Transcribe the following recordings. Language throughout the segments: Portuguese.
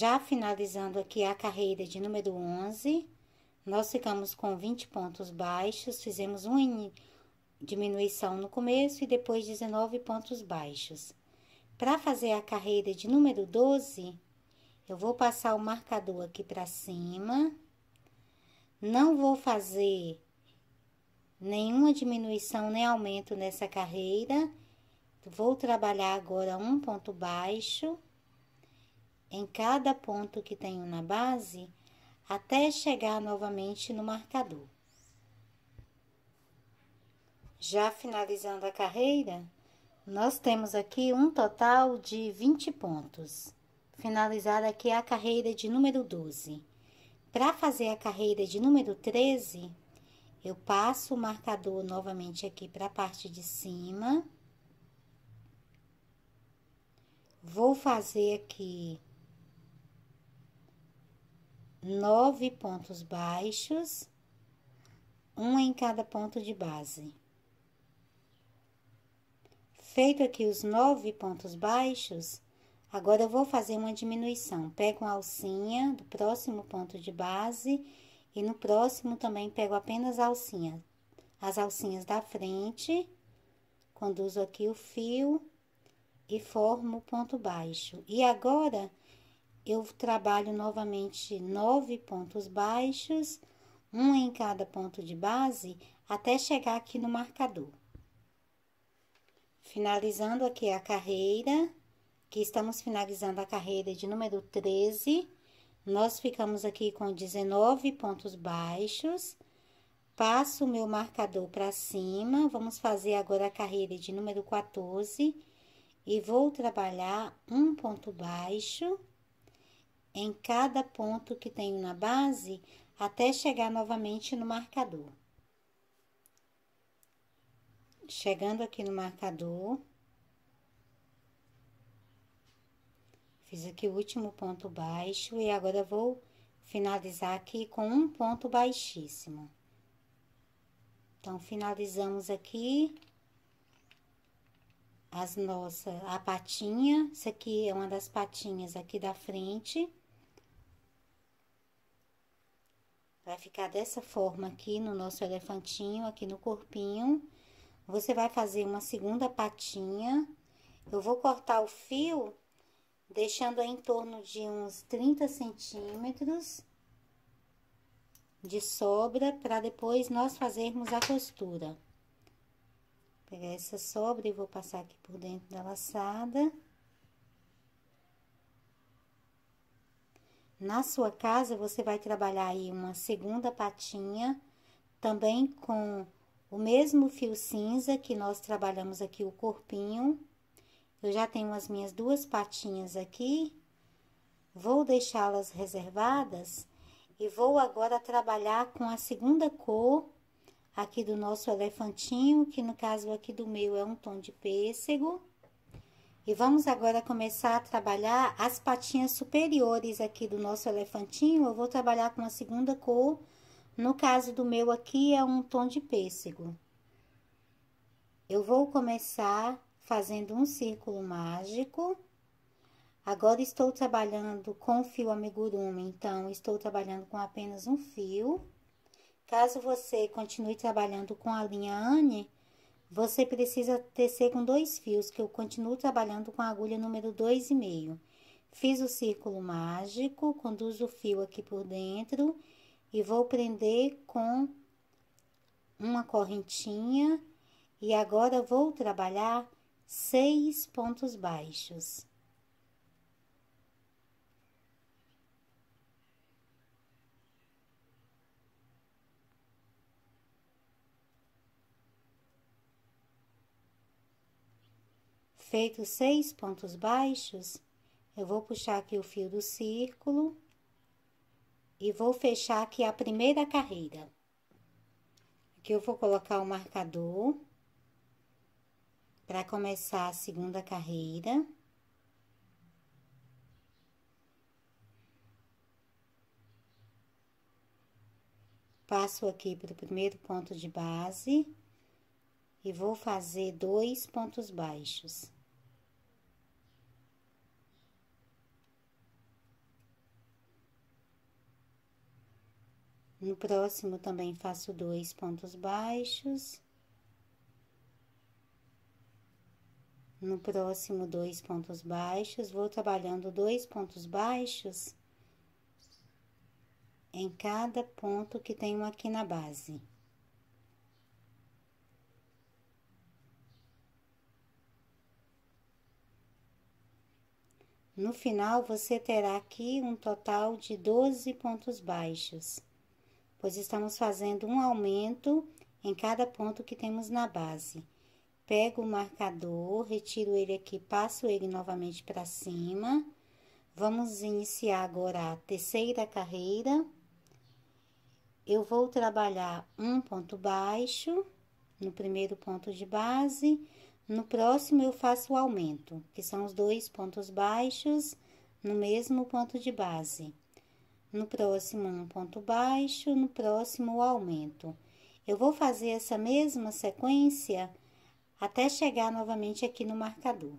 Já finalizando aqui a carreira de número 11, nós ficamos com 20 pontos baixos, fizemos uma diminuição no começo e depois 19 pontos baixos. Para fazer a carreira de número 12, eu vou passar o marcador aqui para cima, não vou fazer nenhuma diminuição nem aumento nessa carreira, vou trabalhar agora um ponto baixo em cada ponto que tenho na base, até chegar novamente no marcador. Já finalizando a carreira, nós temos aqui um total de 20 pontos. Finalizada aqui a carreira de número 12. Para fazer a carreira de número 13, eu passo o marcador novamente aqui para a parte de cima. Vou fazer aqui 9 pontos baixos, um em cada ponto de base. Feito aqui os 9 pontos baixos, agora eu vou fazer uma diminuição. Pego uma alcinha do próximo ponto de base e no próximo também pego apenas as alcinhas da frente, conduzo aqui o fio e formo o ponto baixo. E agora, eu trabalho novamente 9 pontos baixos, um em cada ponto de base, até chegar aqui no marcador. Finalizando aqui a carreira, que estamos finalizando a carreira de número 13, nós ficamos aqui com 19 pontos baixos, passo o meu marcador para cima, vamos fazer agora a carreira de número 14 e vou trabalhar um ponto baixo em cada ponto que tenho na base, até chegar novamente no marcador. Chegando aqui no marcador, fiz aqui o último ponto baixo e agora vou finalizar aqui com um ponto baixíssimo. Então, finalizamos aqui a patinha. Isso aqui é uma das patinhas aqui da frente. Vai ficar dessa forma aqui no nosso elefantinho, aqui no corpinho. Você vai fazer uma segunda patinha. Eu vou cortar o fio, deixando em torno de uns 30 centímetros de sobra, para depois nós fazermos a costura. Vou pegar essa sobra e vou passar aqui por dentro da laçada. Na sua casa, você vai trabalhar aí uma segunda patinha, também com o mesmo fio cinza que nós trabalhamos aqui o corpinho. Eu já tenho as minhas duas patinhas aqui, vou deixá-las reservadas e vou agora trabalhar com a segunda cor aqui do nosso elefantinho, que no caso aqui do meu é um tom de pêssego. E vamos agora começar a trabalhar as patinhas superiores aqui do nosso elefantinho. Eu vou trabalhar com a segunda cor, no caso do meu aqui é um tom de pêssego. Eu vou começar fazendo um círculo mágico. Agora, estou trabalhando com fio amigurumi, então, estou trabalhando com apenas um fio. Caso você continue trabalhando com a linha Anne, você precisa tecer com 2 fios, que eu continuo trabalhando com a agulha número 2,5. Fiz o círculo mágico, conduzo o fio aqui por dentro e vou prender com uma correntinha. E agora, vou trabalhar 6 pontos baixos. Feitos 6 pontos baixos, eu vou puxar aqui o fio do círculo e vou fechar aqui a primeira carreira. Aqui eu vou colocar o marcador para começar a segunda carreira. Passo aqui para o primeiro ponto de base e vou fazer 2 pontos baixos. No próximo também faço 2 pontos baixos. No próximo, 2 pontos baixos. Vou trabalhando 2 pontos baixos em cada ponto que tenho aqui na base. No final, você terá aqui um total de 12 pontos baixos, pois estamos fazendo um aumento em cada ponto que temos na base. Pego o marcador, retiro ele aqui, passo ele novamente para cima. Vamos iniciar agora a terceira carreira. Eu vou trabalhar um ponto baixo no primeiro ponto de base. No próximo, eu faço o aumento, que são os 2 pontos baixos no mesmo ponto de base. No próximo, um ponto baixo, no próximo, o aumento. Eu vou fazer essa mesma sequência até chegar novamente aqui no marcador.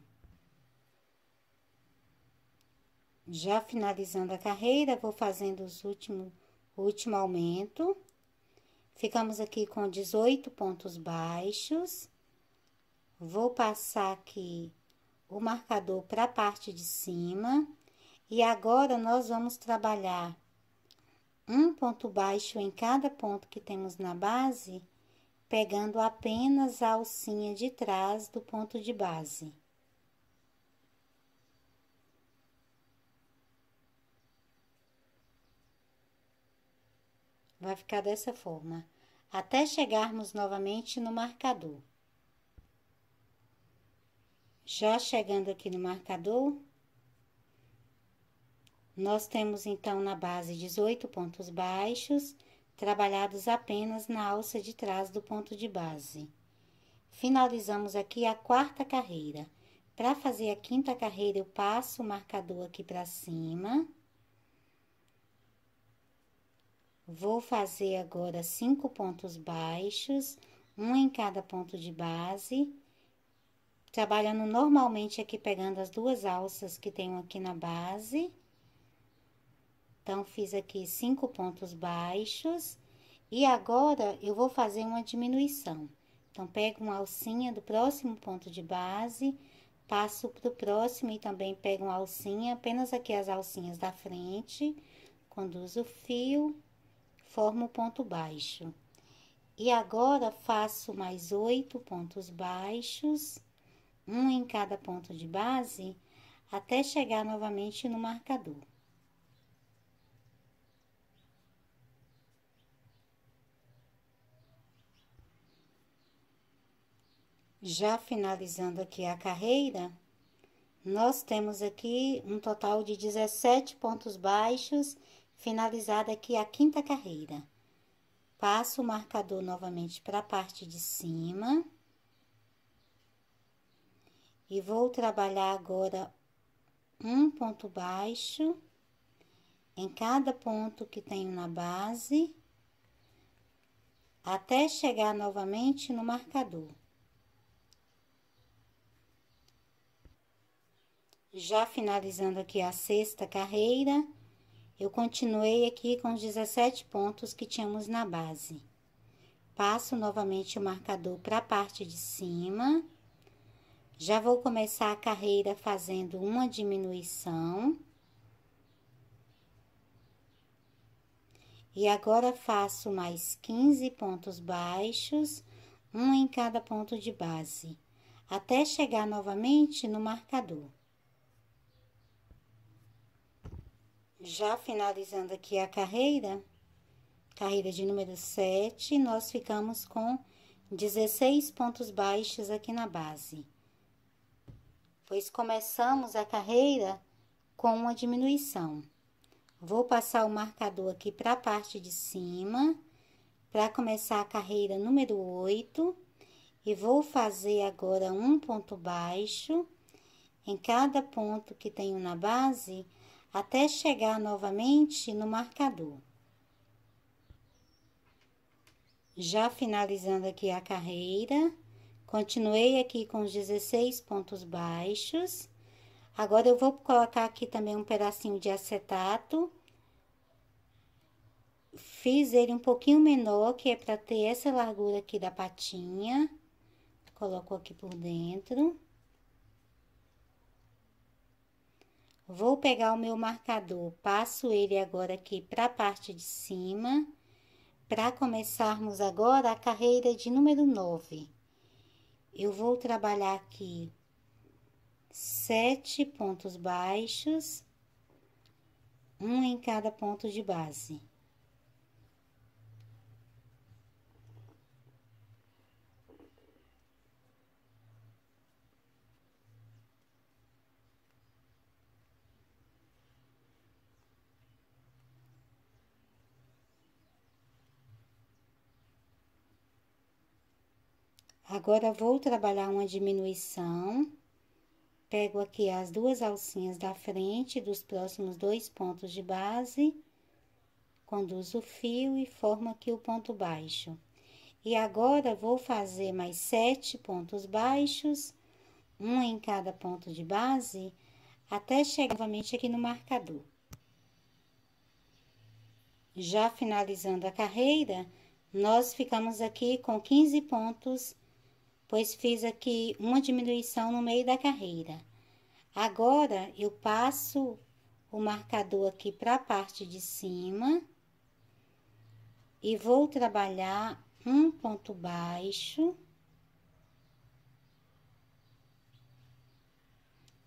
Já finalizando a carreira, vou fazendo o último aumento. Ficamos aqui com 18 pontos baixos. Vou passar aqui o marcador para a parte de cima. E agora, nós vamos trabalhar um ponto baixo em cada ponto que temos na base, pegando apenas a alcinha de trás do ponto de base. Vai ficar dessa forma, até chegarmos novamente no marcador. Já chegando aqui no marcador, nós temos então na base 18 pontos baixos, trabalhados apenas na alça de trás do ponto de base. Finalizamos aqui a quarta carreira. Para fazer a quinta carreira, eu passo o marcador aqui para cima. Vou fazer agora 5 pontos baixos, um em cada ponto de base, trabalhando normalmente aqui, pegando as 2 alças que tenho aqui na base. Então, fiz aqui 5 pontos baixos e agora eu vou fazer uma diminuição. Então, pego uma alcinha do próximo ponto de base, passo para o próximo e também pego uma alcinha, apenas aqui as alcinhas da frente, conduzo o fio, formo o ponto baixo. E agora, faço mais 8 pontos baixos, um em cada ponto de base, até chegar novamente no marcador. Já finalizando aqui a carreira, nós temos aqui um total de 17 pontos baixos, finalizada aqui a quinta carreira. Passo o marcador novamente para a parte de cima. E vou trabalhar agora um ponto baixo em cada ponto que tenho na base, até chegar novamente no marcador. Já finalizando aqui a sexta carreira, eu continuei aqui com os 17 pontos que tínhamos na base. Passo novamente o marcador para a parte de cima. Já vou começar a carreira fazendo uma diminuição. E agora, faço mais 15 pontos baixos, um em cada ponto de base, até chegar novamente no marcador. Já finalizando aqui a carreira de número 7, nós ficamos com 16 pontos baixos aqui na base. Pois começamos a carreira com uma diminuição. Vou passar o marcador aqui para a parte de cima, para começar a carreira número 8, e vou fazer agora um ponto baixo em cada ponto que tenho na base, até chegar novamente no marcador. Já finalizando aqui a carreira, continuei aqui com os 16 pontos baixos. Agora, eu vou colocar aqui também um pedacinho de acetato fiz ele um pouquinho menor, que é para ter essa largura aqui da patinha. Coloco aqui por dentro. Vou pegar o meu marcador, passo ele agora aqui para a parte de cima, para começarmos agora a carreira de número 9. Eu vou trabalhar aqui 7 pontos baixos, um em cada ponto de base. Agora, vou trabalhar uma diminuição. Pego aqui as duas alcinhas da frente dos próximos 2 pontos de base, conduzo o fio e formo aqui o ponto baixo. E agora, vou fazer mais 7 pontos baixos, um em cada ponto de base, até chegar novamente aqui no marcador. Já finalizando a carreira, nós ficamos aqui com 15 pontos, pois fiz aqui uma diminuição no meio da carreira. Agora, eu passo o marcador aqui para a parte de cima e vou trabalhar um ponto baixo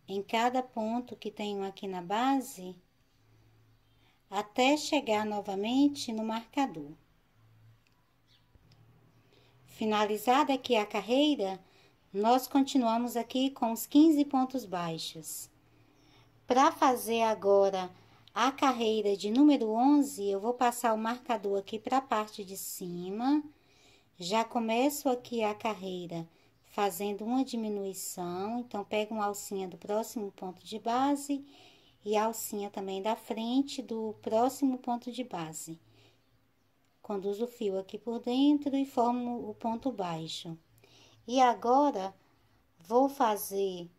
em cada ponto que tenho aqui na base, até chegar novamente no marcador. Finalizada aqui a carreira, nós continuamos aqui com os 15 pontos baixos. Para fazer agora a carreira de número 11, eu vou passar o marcador aqui para a parte de cima. Já começo aqui a carreira fazendo uma diminuição, então pego uma alcinha do próximo ponto de base e a alcinha também da frente do próximo ponto de base. Conduzo o fio aqui por dentro e formo o ponto baixo. E agora, vou fazer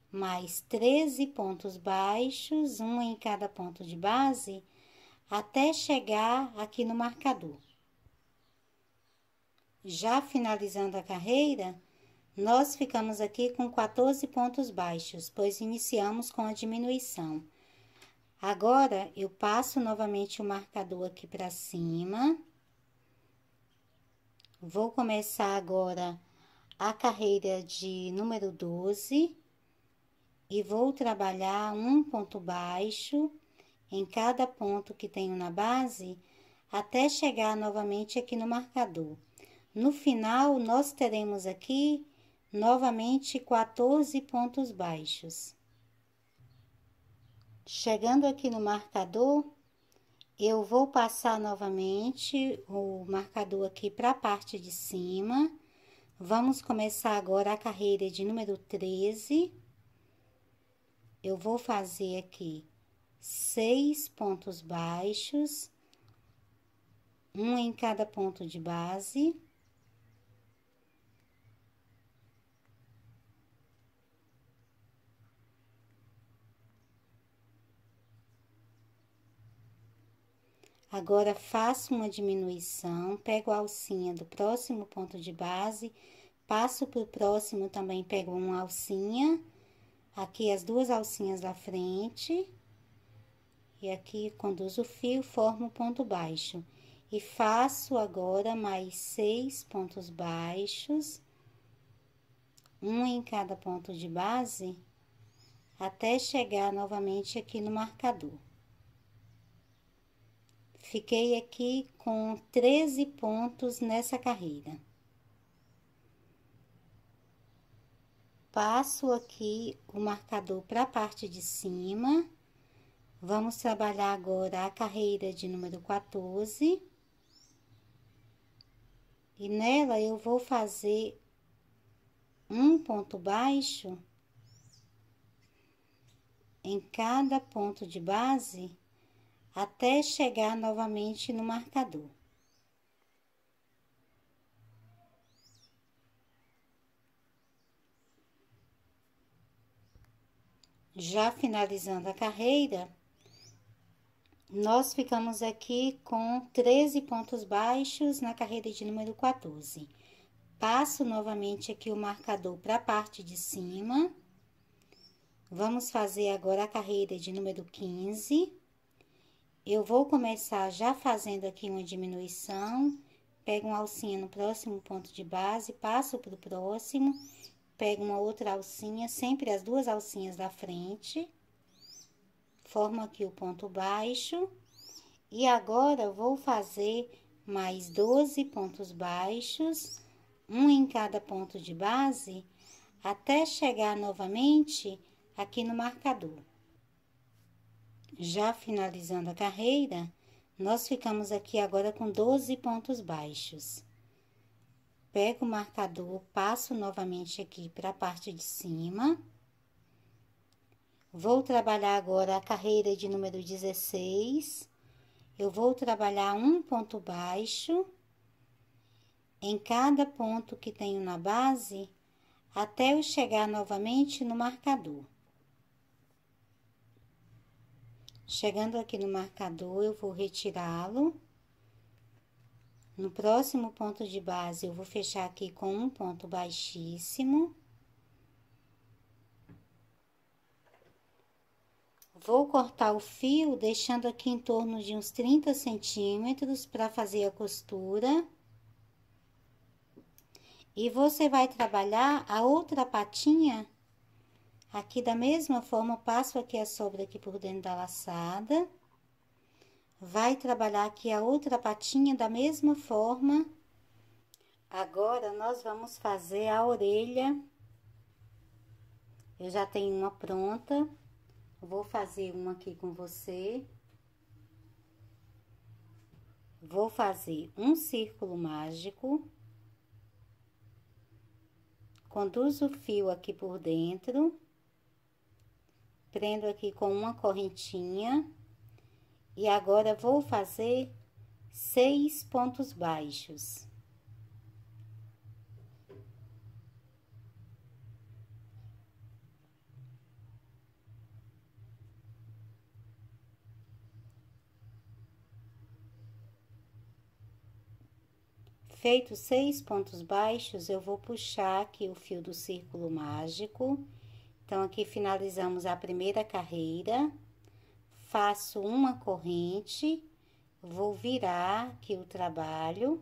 mais 13 pontos baixos, um em cada ponto de base, até chegar aqui no marcador. Já finalizando a carreira, nós ficamos aqui com 14 pontos baixos, pois iniciamos com a diminuição. Agora, eu passo novamente o marcador aqui para cima. Vou começar agora a carreira de número 12 e vou trabalhar um ponto baixo em cada ponto que tenho na base, até chegar novamente aqui no marcador. No final, nós teremos aqui novamente 14 pontos baixos. Chegando aqui no marcador, eu vou passar novamente o marcador aqui para a parte de cima. Vamos começar agora a carreira de número 13. Eu vou fazer aqui 6 pontos baixos, um em cada ponto de base. Agora, faço uma diminuição, pego a alcinha do próximo ponto de base, passo para o próximo também, pego uma alcinha, aqui as duas alcinhas da frente, e aqui conduzo o fio, formo o ponto baixo. E faço agora mais 6 pontos baixos, um em cada ponto de base, até chegar novamente aqui no marcador. Fiquei aqui com 13 pontos nessa carreira. Passo aqui o marcador para a parte de cima. Vamos trabalhar agora a carreira de número 14. E nela eu vou fazer um ponto baixo em cada ponto de base, até chegar novamente no marcador. Já finalizando a carreira, Nós ficamos aqui com 13 pontos baixos na carreira de número 14. Passo novamente aqui o marcador para a parte de cima. Vamos fazer agora a carreira de número 15. Eu vou começar já fazendo aqui uma diminuição. Pego uma alcinha no próximo ponto de base, passo para o próximo, pego uma outra alcinha, sempre as duas alcinhas da frente. Formo aqui o ponto baixo. E agora, vou fazer mais 12 pontos baixos, um em cada ponto de base, até chegar novamente aqui no marcador. Já finalizando a carreira, nós ficamos aqui agora com 12 pontos baixos. Pego o marcador, passo novamente aqui para a parte de cima. Vou trabalhar agora a carreira de número 16. Eu vou trabalhar um ponto baixo em cada ponto que tenho na base, até eu chegar novamente no marcador. Chegando aqui no marcador, eu vou retirá-lo. No próximo ponto de base, eu vou fechar aqui com um ponto baixíssimo. Vou cortar o fio, deixando aqui em torno de uns 30 centímetros para fazer a costura. E você vai trabalhar a outra patinha, aqui da mesma forma, passo aqui a sobra aqui por dentro da laçada. Vai trabalhar aqui a outra patinha da mesma forma. Agora, nós vamos fazer a orelha. Eu já tenho uma pronta. Vou fazer uma aqui com você. Vou fazer um círculo mágico. Conduzo o fio aqui por dentro. Prendo aqui com uma correntinha. E agora, vou fazer 6 pontos baixos. Feito 6 pontos baixos, eu vou puxar aqui o fio do círculo mágico. Então, aqui finalizamos a primeira carreira. Faço uma corrente, vou virar aqui o trabalho.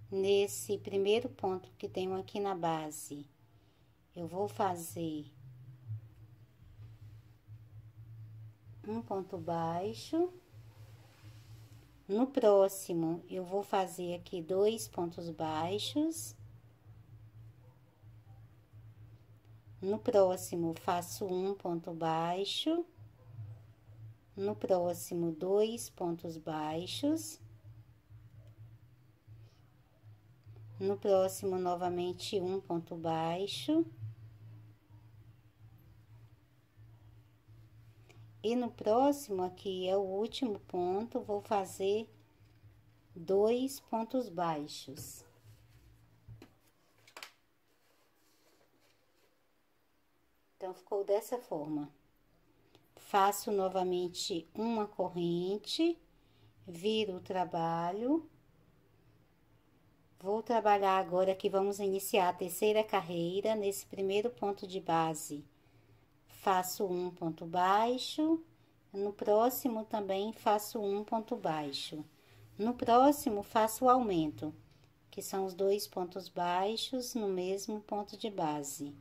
Nesse primeiro ponto que tenho aqui na base, eu vou fazer um ponto baixo. No próximo, eu vou fazer aqui 2 pontos baixos. No próximo, faço um ponto baixo. No próximo, 2 pontos baixos. No próximo, novamente, um ponto baixo. E no próximo, aqui é o último ponto, vou fazer 2 pontos baixos. Então, ficou dessa forma. Faço novamente uma corrente, viro o trabalho. Vou trabalhar agora que vamos iniciar a terceira carreira. Nesse primeiro ponto de base, faço um ponto baixo. No próximo também faço um ponto baixo. No próximo, faço o aumento, que são os 2 pontos baixos no mesmo ponto de base.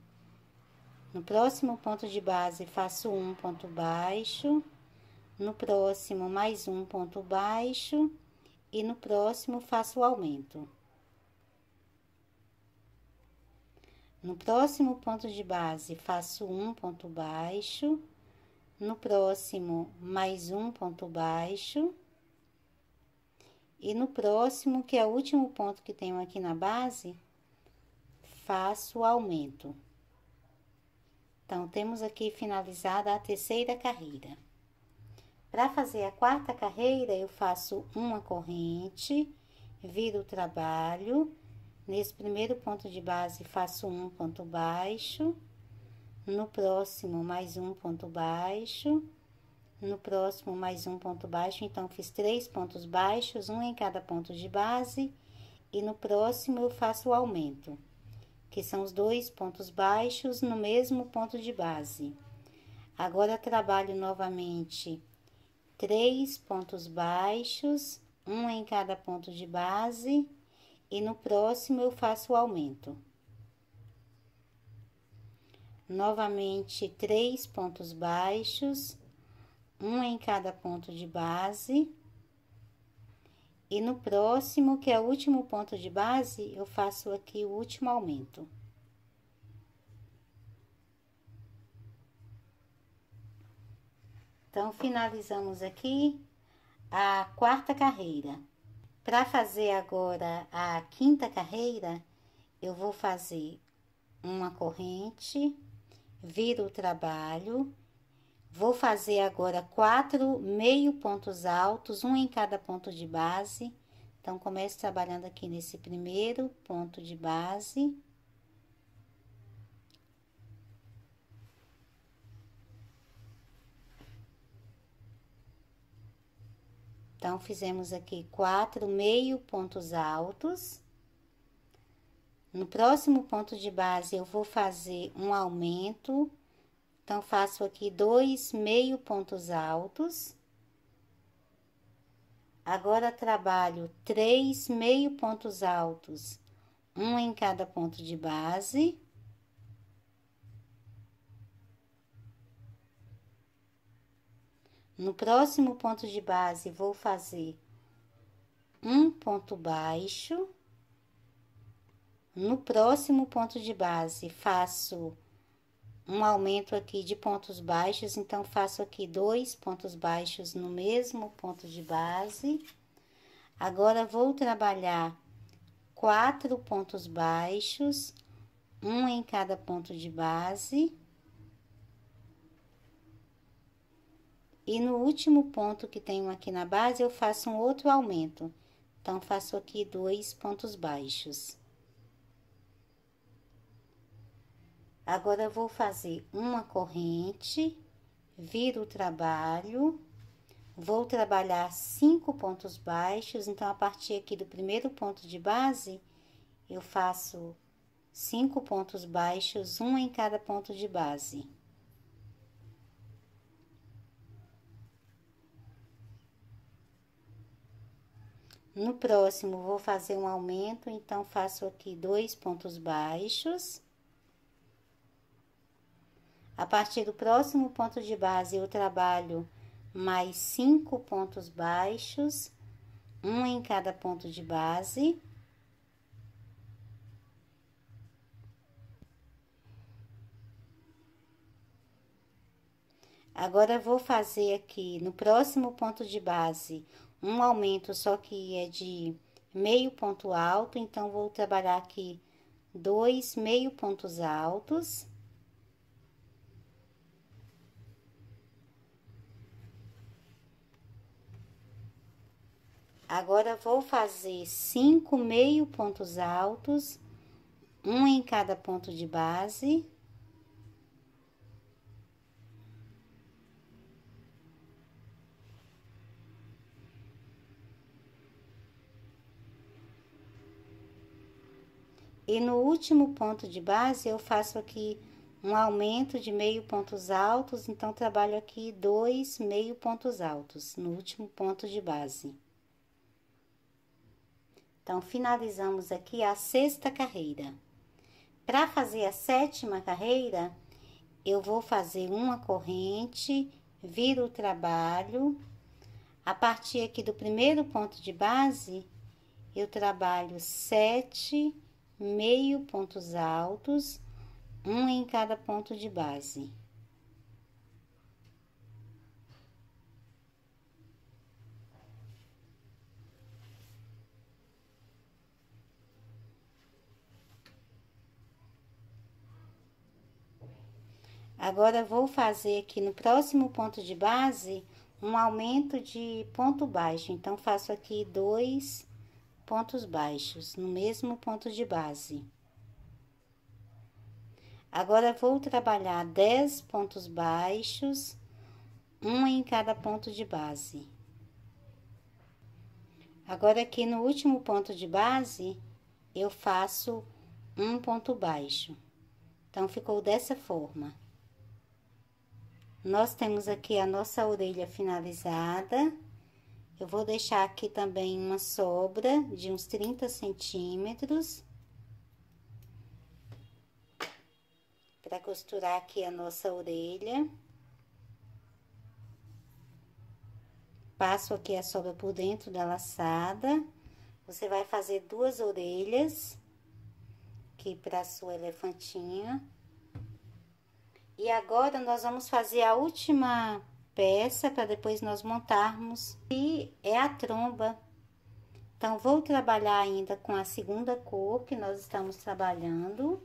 No próximo ponto de base, faço um ponto baixo. No próximo, mais um ponto baixo. E no próximo, faço o aumento. No próximo ponto de base, faço um ponto baixo. No próximo, mais um ponto baixo. E no próximo, que é o último ponto que tenho aqui na base, faço o aumento. Então, temos aqui finalizada a terceira carreira. Para fazer a quarta carreira, eu faço uma corrente, viro o trabalho. Nesse primeiro ponto de base, faço um ponto baixo. No próximo, mais um ponto baixo. no próximo mais um ponto baixo, então fiz 3 pontos baixos, um em cada ponto de base, e no próximo eu faço o aumento, que são os 2 pontos baixos no mesmo ponto de base. Agora, trabalho novamente 3 pontos baixos, um em cada ponto de base, e no próximo eu faço o aumento. Novamente, 3 pontos baixos, um em cada ponto de base, e no próximo, que é o último ponto de base, eu faço aqui o último aumento. Então, finalizamos aqui a 4ª carreira. Para fazer agora a 5ª carreira, eu vou fazer uma corrente, viro o trabalho, vou fazer agora 4 meio pontos altos, um em cada ponto de base. Então, começo trabalhando aqui nesse primeiro ponto de base. Então, fizemos aqui 4 meio pontos altos. No próximo ponto de base, eu vou fazer um aumento. Então, faço aqui 2 meio pontos altos. Agora, trabalho 3 meio pontos altos, um em cada ponto de base. No próximo ponto de base, vou fazer um ponto baixo. No próximo ponto de base, faço um aumento aqui de pontos baixos, então, faço aqui 2 pontos baixos no mesmo ponto de base. Agora, vou trabalhar 4 pontos baixos, um em cada ponto de base. E no último ponto que tenho aqui na base, eu faço um outro aumento. Então, faço aqui 2 pontos baixos. Agora, eu vou fazer uma corrente, viro o trabalho, vou trabalhar 5 pontos baixos. Então, a partir aqui do primeiro ponto de base, eu faço 5 pontos baixos, um em cada ponto de base. No próximo, vou fazer um aumento, então, faço aqui 2 pontos baixos. A partir do próximo ponto de base, eu trabalho mais 5 pontos baixos, um em cada ponto de base. Agora, vou fazer aqui, no próximo ponto de base, um aumento, só que é de meio ponto alto, então, vou trabalhar aqui 2 meio pontos altos. Agora, vou fazer 5 meio pontos altos, um em cada ponto de base. E no último ponto de base, eu faço aqui um aumento de meio pontos altos, então, trabalho aqui 2 meio pontos altos no último ponto de base. Então, finalizamos aqui a 6ª carreira. Para fazer a 7ª carreira, eu vou fazer uma corrente, viro o trabalho. A partir aqui do primeiro ponto de base, eu trabalho 7 meio pontos altos, um em cada ponto de base. Agora, vou fazer aqui no próximo ponto de base um aumento de ponto baixo. Então, faço aqui 2 pontos baixos no mesmo ponto de base. Agora, vou trabalhar 10 pontos baixos, uma em cada ponto de base. Agora, aqui no último ponto de base, eu faço um ponto baixo. Então, ficou dessa forma. Nós temos aqui a nossa orelha finalizada. Eu vou deixar aqui também uma sobra de uns 30 centímetros. Para costurar aqui a nossa orelha. Passo aqui a sobra por dentro da laçada. Você vai fazer 2 orelhas aqui para a sua elefantinha. E agora, nós vamos fazer a última peça para depois nós montarmos. E é a tromba. Então, vou trabalhar ainda com a segunda cor que nós estamos trabalhando.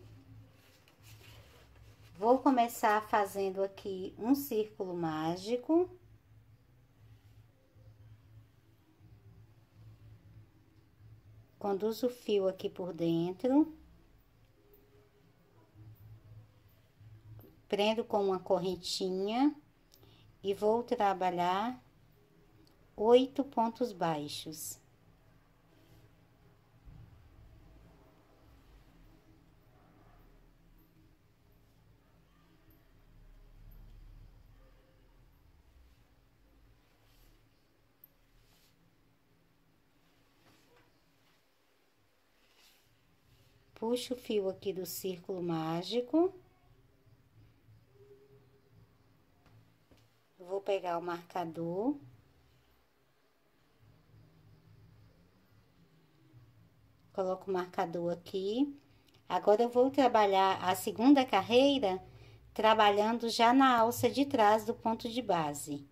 Vou começar fazendo aqui um círculo mágico. Conduzo o fio aqui por dentro. Prendo com uma correntinha e vou trabalhar 8 pontos baixos. Puxo o fio aqui do círculo mágico. Vou pegar o marcador. Coloco o marcador aqui. Agora, eu vou trabalhar a segunda carreira, trabalhando já na alça de trás do ponto de base.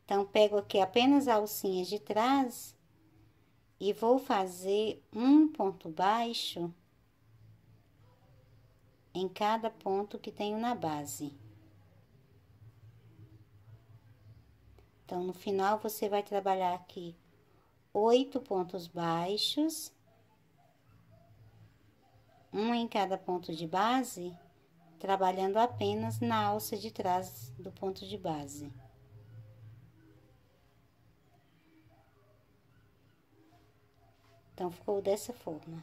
Então, pego aqui apenas a alcinha de trás e vou fazer um ponto baixo em cada ponto que tenho na base. Então, no final, você vai trabalhar aqui 8 pontos baixos, um em cada ponto de base, trabalhando apenas na alça de trás do ponto de base. Então, ficou dessa forma.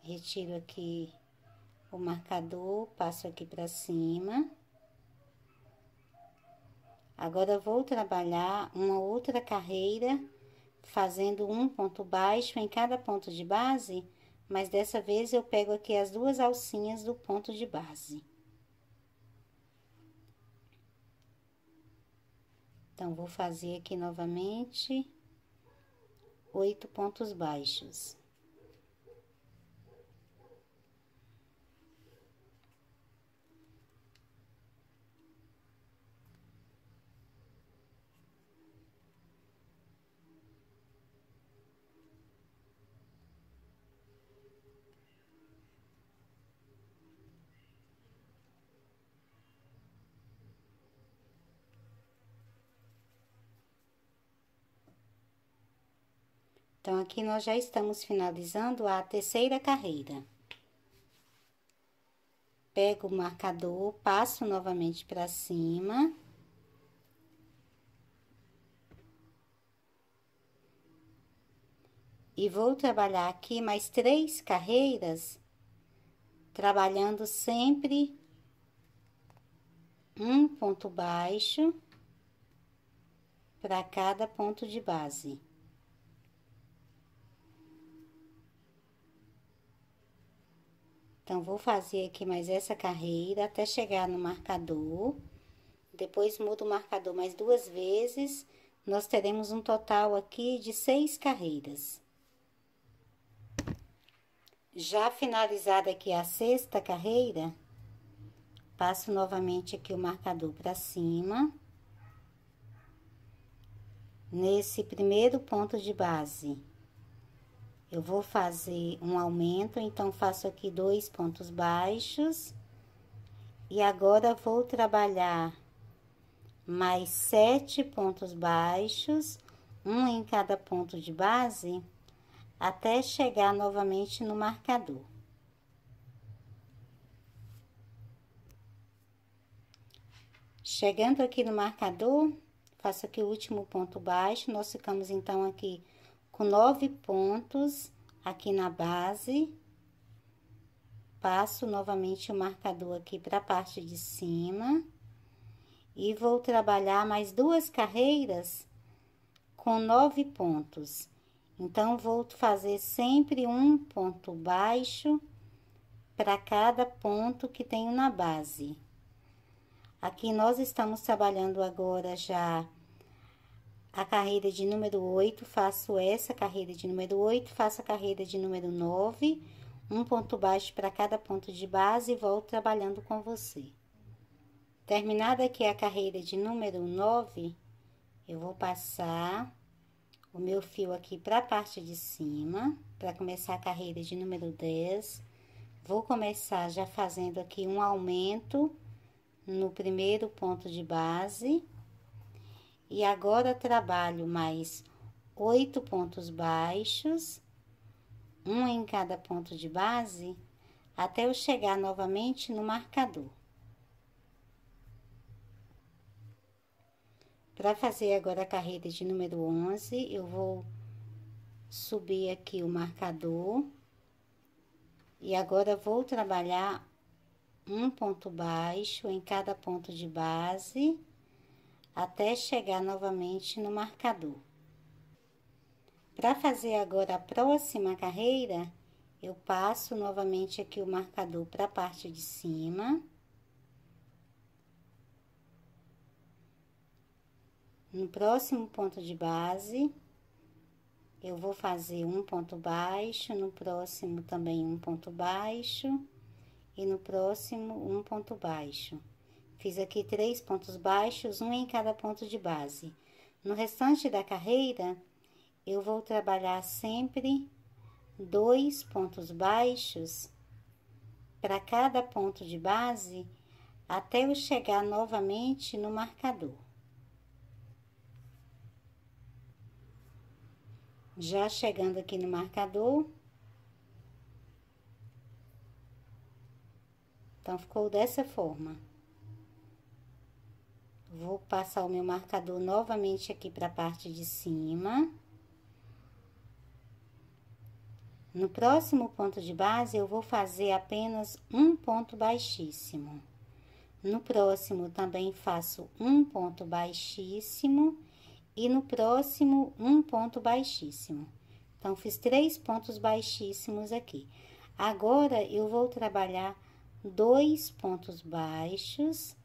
Retiro aqui o marcador, passo aqui pra cima. Agora, eu vou trabalhar uma outra carreira, fazendo um ponto baixo em cada ponto de base, mas dessa vez eu pego aqui as 2 alcinhas do ponto de base. Então, vou fazer aqui novamente 8 pontos baixos. Então, aqui nós já estamos finalizando a terceira carreira. Pego o marcador, passo novamente para cima. E vou trabalhar aqui mais 3 carreiras, trabalhando sempre um ponto baixo para cada ponto de base. Então, vou fazer aqui mais essa carreira até chegar no marcador. Depois, mudo o marcador mais 2 vezes. Nós teremos um total aqui de 6 carreiras. Já finalizada aqui a 6ª carreira, passo novamente aqui o marcador para cima. Nesse primeiro ponto de base, eu vou fazer um aumento, então, faço aqui 2 pontos baixos. E agora, vou trabalhar mais 7 pontos baixos, um em cada ponto de base, até chegar novamente no marcador. Chegando aqui no marcador, faço aqui o último ponto baixo. Nós ficamos, então, aqui com 9 pontos aqui na base. Passo novamente o marcador aqui para a parte de cima. E vou trabalhar mais 2 carreiras com 9 pontos. Então, vou fazer sempre um ponto baixo para cada ponto que tenho na base. Aqui nós estamos trabalhando agora já a carreira de número 8, faço essa carreira de número 8, faço a carreira de número 9, um ponto baixo para cada ponto de base e volto trabalhando com você. Terminada aqui a carreira de número 9, eu vou passar o meu fio aqui para a parte de cima, para começar a carreira de número 10. Vou começar já fazendo aqui um aumento no primeiro ponto de base. E agora, trabalho mais 8 pontos baixos, um em cada ponto de base, até eu chegar novamente no marcador. Para fazer agora a carreira de número 11, eu vou subir aqui o marcador. E agora, vou trabalhar um ponto baixo em cada ponto de base, até chegar novamente no marcador. Para fazer agora a próxima carreira, eu passo novamente aqui o marcador para a parte de cima. No próximo ponto de base, eu vou fazer um ponto baixo, no próximo também um ponto baixo, e no próximo um ponto baixo. Fiz aqui 3 pontos baixos, um em cada ponto de base. No restante da carreira, eu vou trabalhar sempre 2 pontos baixos para cada ponto de base, até eu chegar novamente no marcador. Já chegando aqui no marcador, então, ficou dessa forma. Vou passar o meu marcador novamente aqui para a parte de cima. No próximo ponto de base, eu vou fazer apenas um ponto baixíssimo. No próximo, também faço um ponto baixíssimo. E no próximo, um ponto baixíssimo. Então, fiz 3 pontos baixíssimos aqui. Agora, eu vou trabalhar 2 pontos baixos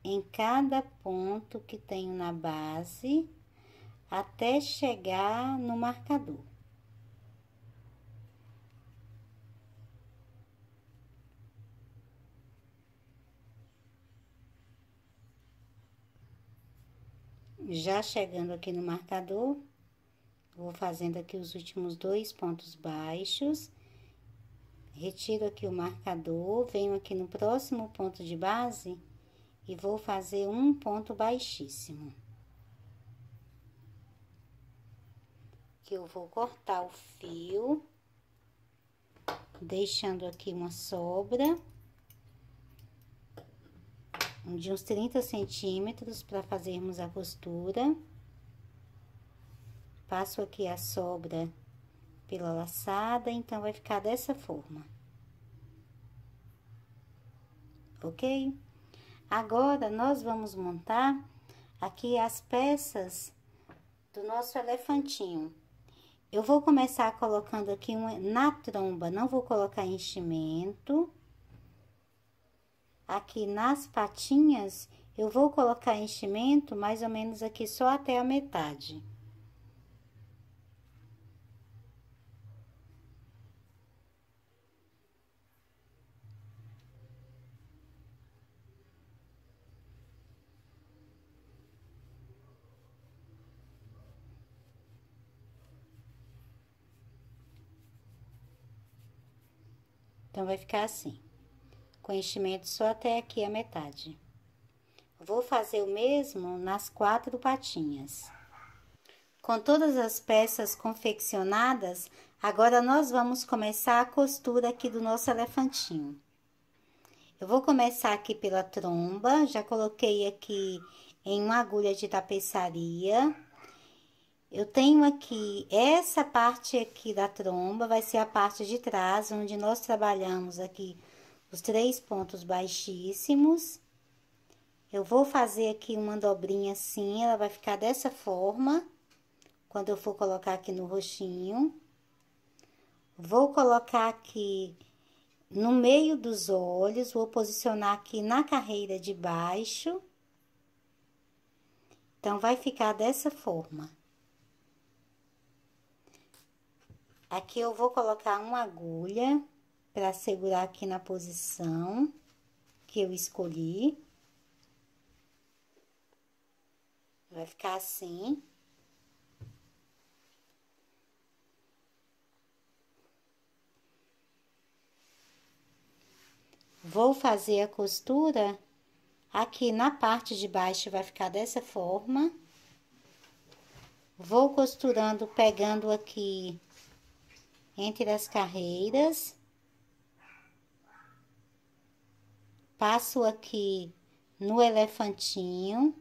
em cada ponto que tenho na base, até chegar no marcador. Já chegando aqui no marcador, vou fazendo aqui os últimos 2 pontos baixos, retiro aqui o marcador, venho aqui no próximo ponto de base e vou fazer um ponto baixíssimo. Que eu vou cortar o fio, deixando aqui uma sobra de uns 30 centímetros para fazermos a costura. Passo aqui a sobra pela laçada, então vai ficar dessa forma. Ok? Agora, nós vamos montar aqui as peças do nosso elefantinho. Eu vou começar colocando aqui na tromba, não vou colocar enchimento. Aqui nas patinhas, eu vou colocar enchimento mais ou menos aqui só até a metade. Então, vai ficar assim, com enchimento só até aqui a metade. Vou fazer o mesmo nas 4 patinhas. Com todas as peças confeccionadas, agora nós vamos começar a costura aqui do nosso elefantinho. Eu vou começar aqui pela tromba, já coloquei aqui em uma agulha de tapeçaria. Eu tenho aqui, essa parte aqui da tromba vai ser a parte de trás, onde nós trabalhamos aqui os 3 pontos baixíssimos. Eu vou fazer aqui uma dobrinha assim, ela vai ficar dessa forma, quando eu for colocar aqui no roxinho. Vou colocar aqui no meio dos olhos, vou posicionar aqui na carreira de baixo. Então, vai ficar dessa forma. Aqui eu vou colocar uma agulha para segurar aqui na posição que eu escolhi. Vai ficar assim. Vou fazer a costura aqui na parte de baixo, vai ficar dessa forma. Vou costurando, pegando aqui entre as carreiras. Passo aqui no elefantinho,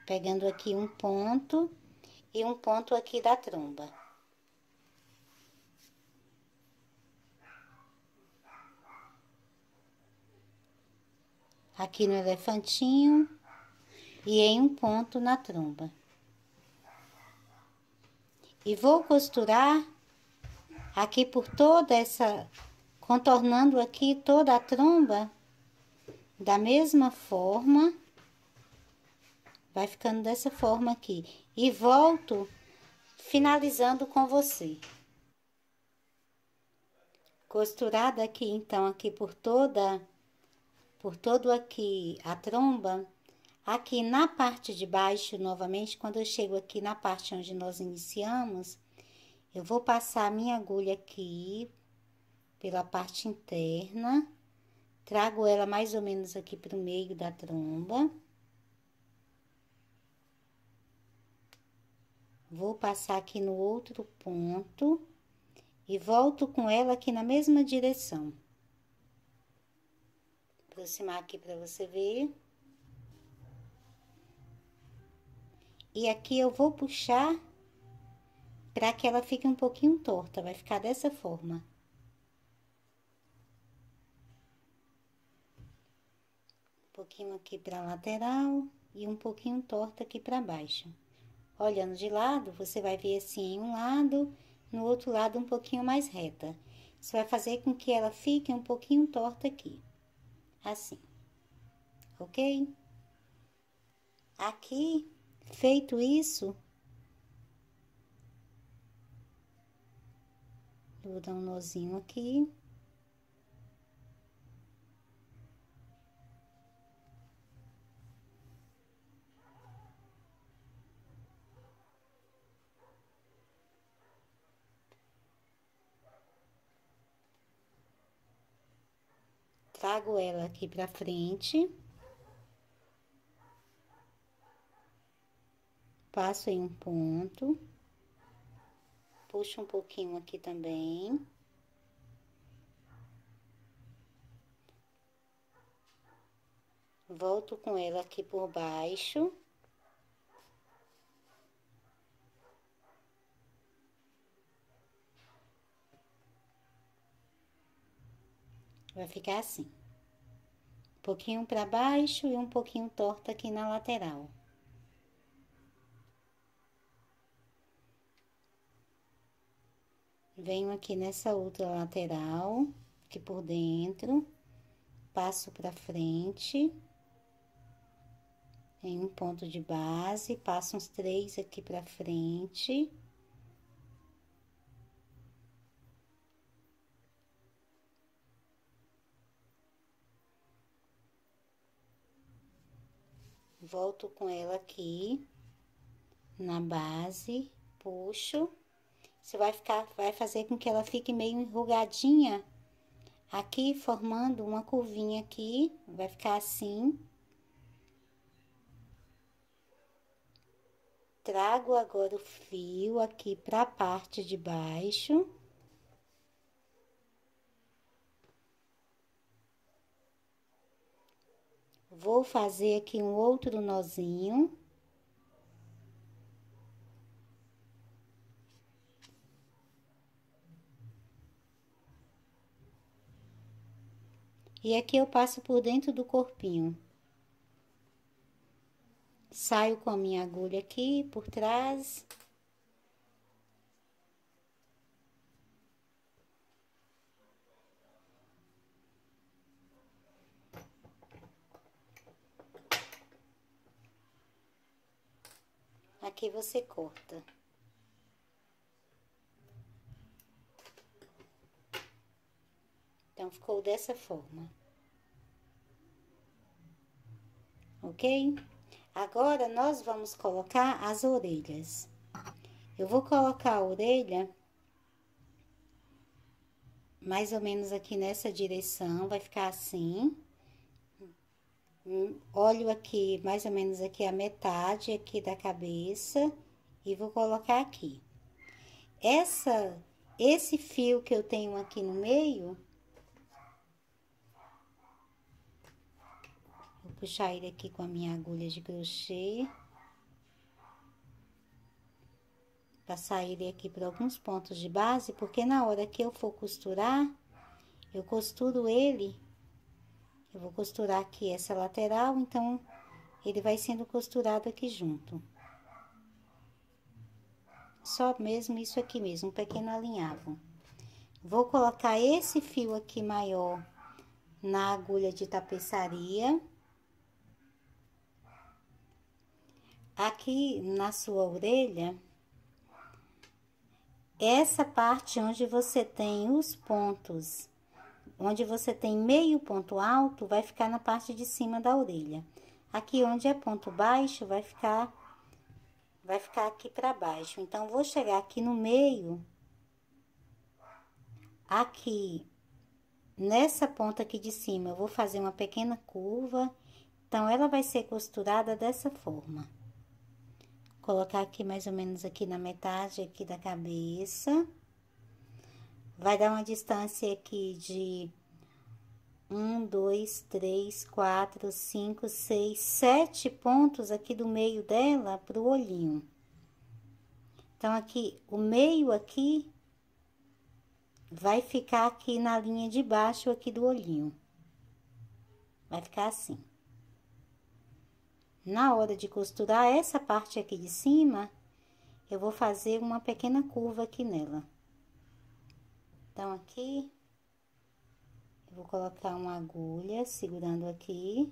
pegando aqui um ponto e um ponto aqui da tromba. Aqui no elefantinho e em um ponto na tromba. E vou costurar aqui por toda essa, contornando aqui toda a tromba, da mesma forma, vai ficando dessa forma aqui. E volto finalizando com você. Costurada aqui, então, aqui por todo aqui a tromba, aqui na parte de baixo, novamente, quando eu chego aqui na parte onde nós iniciamos, eu vou passar a minha agulha aqui pela parte interna, trago ela mais ou menos aqui pro meio da tromba. Vou passar aqui no outro ponto e volto com ela aqui na mesma direção. Aproximar aqui para você ver. E aqui eu vou puxar para que ela fique um pouquinho torta, vai ficar dessa forma. Um pouquinho aqui para lateral e um pouquinho torta aqui para baixo. Olhando de lado, você vai ver assim em um lado, no outro lado um pouquinho mais reta. Isso vai fazer com que ela fique um pouquinho torta aqui. Assim, ok? Aqui, feito isso, eu vou dar um nozinho aqui. Trago ela aqui pra frente. Passo em um ponto. Puxo um pouquinho aqui também. Volto com ela aqui por baixo. Vai ficar assim. Um pouquinho pra baixo e um pouquinho torta aqui na lateral. Venho aqui nessa outra lateral, aqui por dentro, passo pra frente, em um ponto de base, passo uns 3 aqui pra frente. Volto com ela aqui, na base, puxo. Você vai fazer com que ela fique meio enrugadinha aqui, formando uma curvinha aqui, vai ficar assim. Trago agora o fio aqui para a parte de baixo. Vou fazer aqui um outro nozinho. E aqui eu passo por dentro do corpinho. Saio com a minha agulha aqui por trás. Aqui você corta. Então, ficou dessa forma. Ok? Agora, nós vamos colocar as orelhas. Eu vou colocar a orelha mais ou menos aqui nessa direção, vai ficar assim. Olho aqui, mais ou menos aqui a metade aqui da cabeça e vou colocar aqui. Esse fio que eu tenho aqui no meio, vou puxar ele aqui com a minha agulha de crochê. Passar ele aqui por alguns pontos de base, porque na hora que eu for costurar, eu costuro ele. Eu vou costurar aqui essa lateral, então, ele vai sendo costurado aqui junto. Só mesmo isso aqui mesmo, um pequeno alinhavo. Vou colocar esse fio aqui maior na agulha de tapeçaria. Aqui na sua orelha, essa parte onde você tem os pontos, onde você tem meio ponto alto, vai ficar na parte de cima da orelha. Aqui onde é ponto baixo, vai ficar aqui pra baixo. Então, vou chegar aqui no meio, aqui, nessa ponta aqui de cima, eu vou fazer uma pequena curva. Então, ela vai ser costurada dessa forma. Colocar aqui mais ou menos aqui na metade aqui da cabeça. Vai dar uma distância aqui de 1, 2, 3, 4, 5, 6, 7 pontos aqui do meio dela pro olhinho. Então, aqui, o meio aqui vai ficar aqui na linha de baixo aqui do olhinho. Vai ficar assim. Na hora de costurar essa parte aqui de cima, eu vou fazer uma pequena curva aqui nela. Então, aqui, eu vou colocar uma agulha segurando aqui.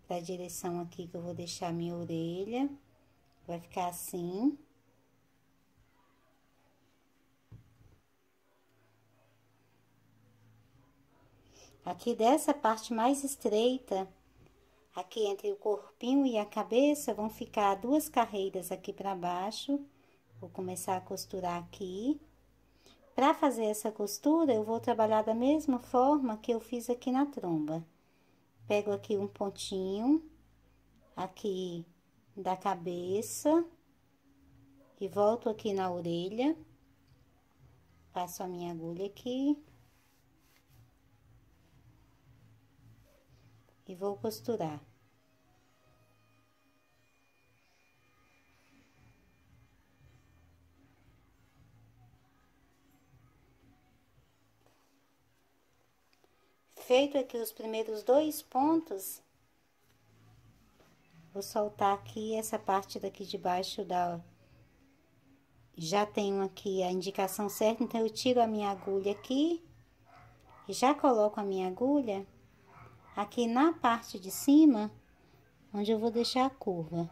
Pra direção aqui que eu vou deixar minha orelha. Vai ficar assim. Aqui dessa parte mais estreita, aqui entre o corpinho e a cabeça, vão ficar 2 carreiras aqui pra baixo. Vou começar a costurar aqui. Pra fazer essa costura, eu vou trabalhar da mesma forma que eu fiz aqui na tromba. Pego aqui um pontinho, aqui da cabeça, e volto aqui na orelha. Passo a minha agulha aqui. E vou costurar. Feito aqui os primeiros 2 pontos, vou soltar aqui essa parte daqui de baixo da... Já tenho aqui a indicação certa, então eu tiro a minha agulha aqui e já coloco a minha agulha aqui na parte de cima, onde eu vou deixar a curva.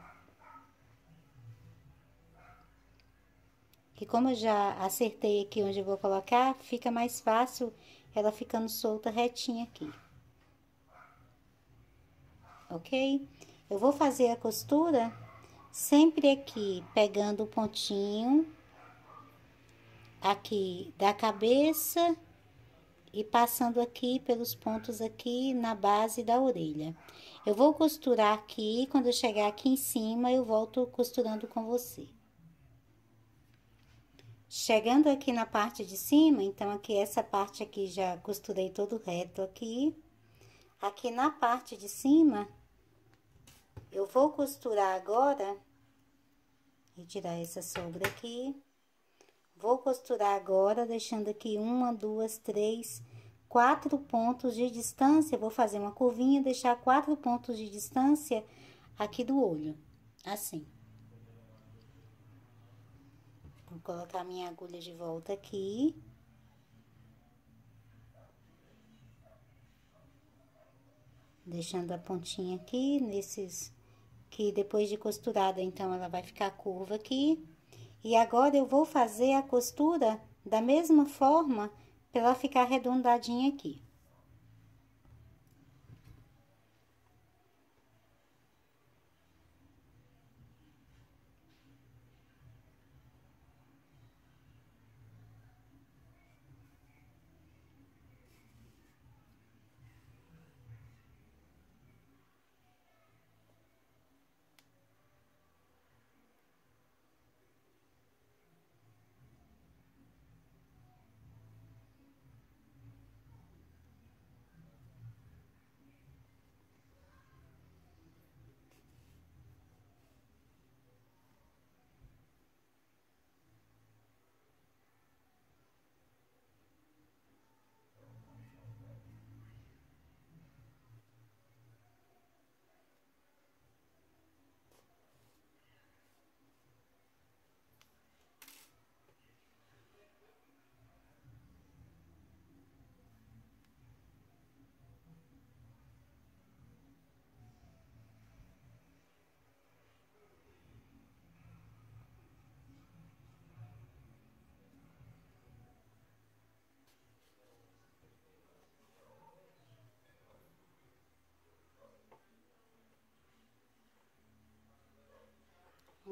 E como eu já acertei aqui onde eu vou colocar, fica mais fácil ela ficando solta retinha aqui. Ok? Eu vou fazer a costura sempre aqui, pegando o pontinho aqui da cabeça e passando aqui pelos pontos aqui na base da orelha. Eu vou costurar aqui, quando eu chegar aqui em cima, eu volto costurando com você. Chegando aqui na parte de cima, então, aqui essa parte aqui já costurei todo reto aqui. Aqui na parte de cima, eu vou costurar agora, retirar essa sobra aqui. Vou costurar agora, deixando aqui 1, 2, 3, 4 pontos de distância. Vou fazer uma curvinha, deixar 4 pontos de distância aqui do olho, assim. Vou colocar minha agulha de volta aqui. Deixando a pontinha aqui, nesses... que depois de costurada, então, ela vai ficar curva aqui. E agora, eu vou fazer a costura da mesma forma, pra ela ficar arredondadinha aqui.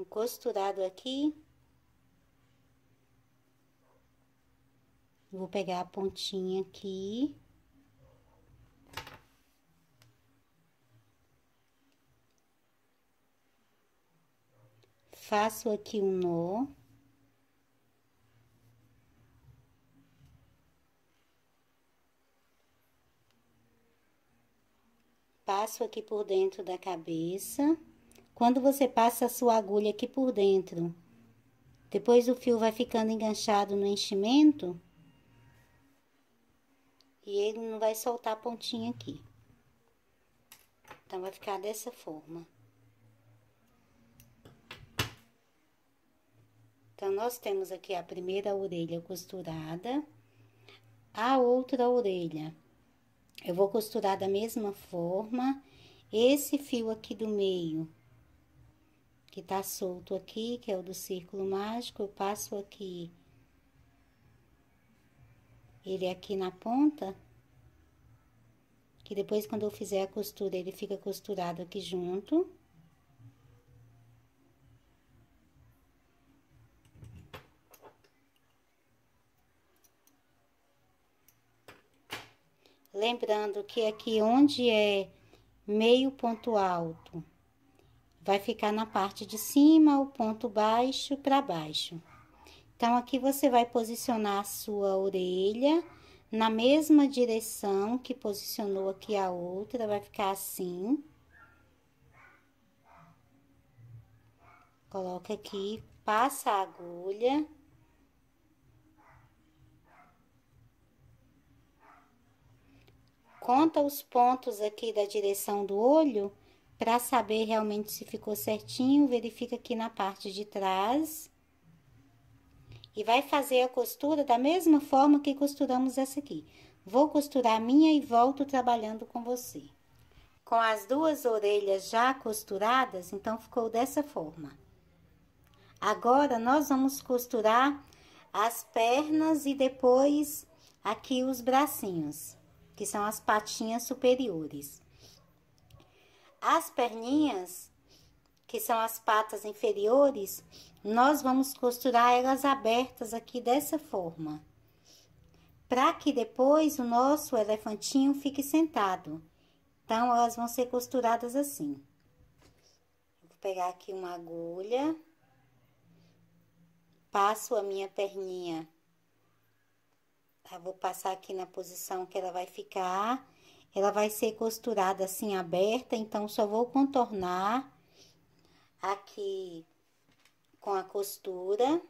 Costurado aqui. Vou pegar a pontinha aqui. Faço aqui um nó. Passo aqui por dentro da cabeça. Quando você passa a sua agulha aqui por dentro, depois o fio vai ficando enganchado no enchimento e ele não vai soltar a pontinha aqui. Então, vai ficar dessa forma. Então, nós temos aqui a primeira orelha costurada, a outra orelha. Eu vou costurar da mesma forma, esse fio aqui do meio, que tá solto aqui, que é o do círculo mágico, eu passo aqui, ele aqui na ponta, que depois quando eu fizer a costura, ele fica costurado aqui junto. Lembrando que aqui onde é meio ponto alto, vai ficar na parte de cima, o ponto baixo para baixo. Então, aqui você vai posicionar a sua orelha na mesma direção que posicionou aqui a outra, vai ficar assim. Coloca aqui, passa a agulha. Conta os pontos aqui da direção do olho, para saber realmente se ficou certinho, verifica aqui na parte de trás. E vai fazer a costura da mesma forma que costuramos essa aqui. Vou costurar a minha e volto trabalhando com você. Com as duas orelhas já costuradas, então, ficou dessa forma. Agora, nós vamos costurar as pernas e depois aqui os bracinhos, que são as patinhas superiores. As perninhas, que são as patas inferiores, nós vamos costurar elas abertas aqui dessa forma, para que depois o nosso elefantinho fique sentado. Então, elas vão ser costuradas assim. Vou pegar aqui uma agulha, passo a minha perninha, eu vou passar aqui na posição que ela vai ficar. ela vai ser costurada assim aberta, então só vou contornar aqui com a costura.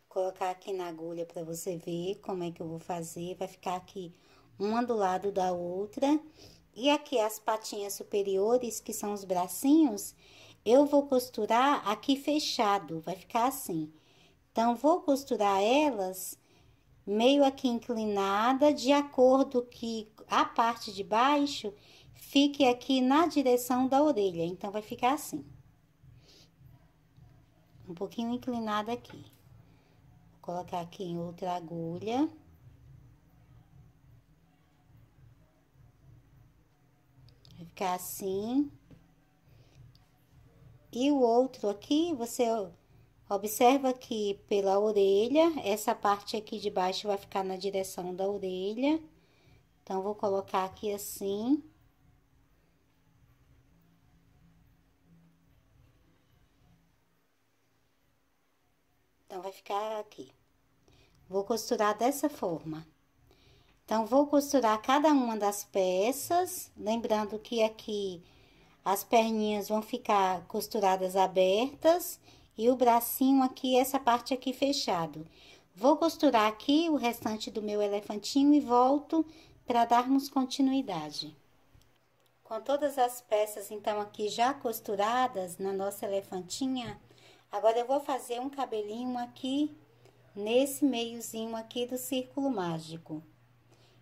Colocar aqui na agulha para você ver como é que eu vou fazer. Vai ficar aqui uma do lado da outra. E aqui as patinhas superiores, que são os bracinhos, eu vou costurar aqui fechado, vai ficar assim. Então, vou costurar elas meio aqui inclinada, de acordo que a parte de baixo fique aqui na direção da orelha. Então, vai ficar assim. Um pouquinho inclinada aqui. Vou colocar aqui em outra agulha. Vai ficar assim. E o outro aqui, você observa que pela orelha, essa parte aqui de baixo vai ficar na direção da orelha. Então, vou colocar aqui assim. Então, vai ficar aqui. Vou costurar dessa forma. Então, vou costurar cada uma das peças, lembrando que aqui as perninhas vão ficar costuradas abertas e o bracinho aqui, essa parte aqui fechado. Vou costurar aqui o restante do meu elefantinho e volto para darmos continuidade. Com todas as peças, então, aqui já costuradas na nossa elefantinha, agora eu vou fazer um cabelinho aqui, nesse meiozinho aqui do círculo mágico.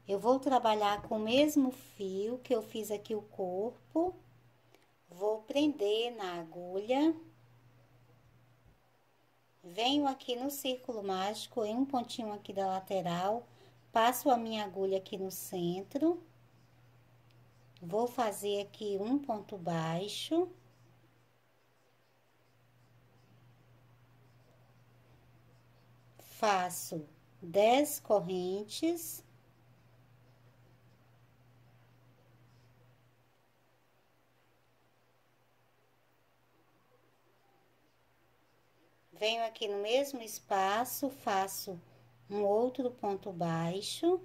Eu vou trabalhar com o mesmo fio que eu fiz aqui o corpo, vou prender na agulha, venho aqui no círculo mágico, em um pontinho aqui da lateral, passo a minha agulha aqui no centro, vou fazer aqui um ponto baixo, faço 10 correntes, venho aqui no mesmo espaço, faço um outro ponto baixo,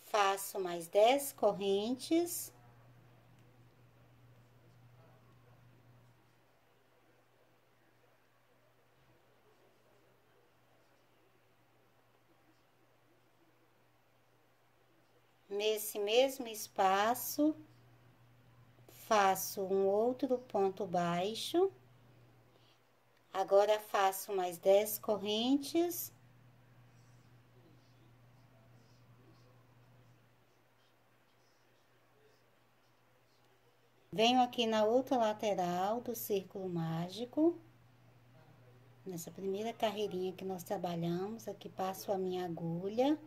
faço mais 10 correntes, nesse mesmo espaço, faço um outro ponto baixo, agora faço mais 10 correntes, venho aqui na outra lateral do círculo mágico, nessa primeira carreirinha que nós trabalhamos, aqui passo a minha agulha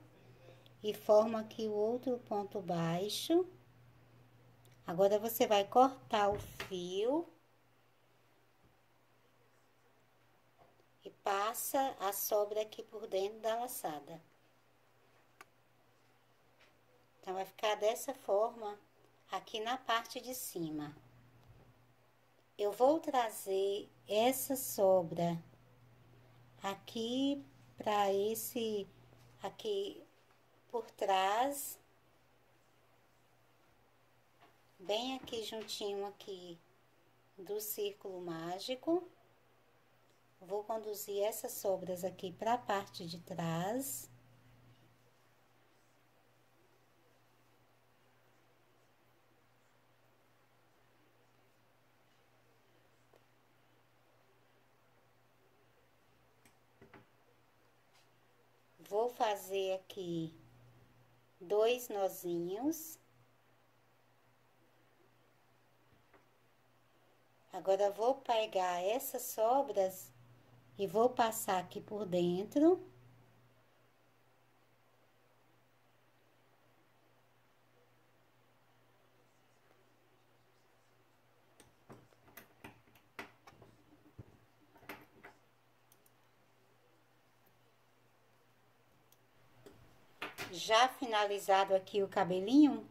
e formo aqui o outro ponto baixo. Agora, você vai cortar o fio e passa a sobra aqui por dentro da laçada. Então, vai ficar dessa forma aqui na parte de cima. Eu vou trazer essa sobra aqui para esse aqui por trás, bem aqui juntinho aqui do círculo mágico. Vou conduzir essas sobras aqui para a parte de trás. Vou fazer aqui 2 nozinhos. Agora, vou pegar essas sobras e vou passar aqui por dentro. Já finalizado aqui o cabelinho,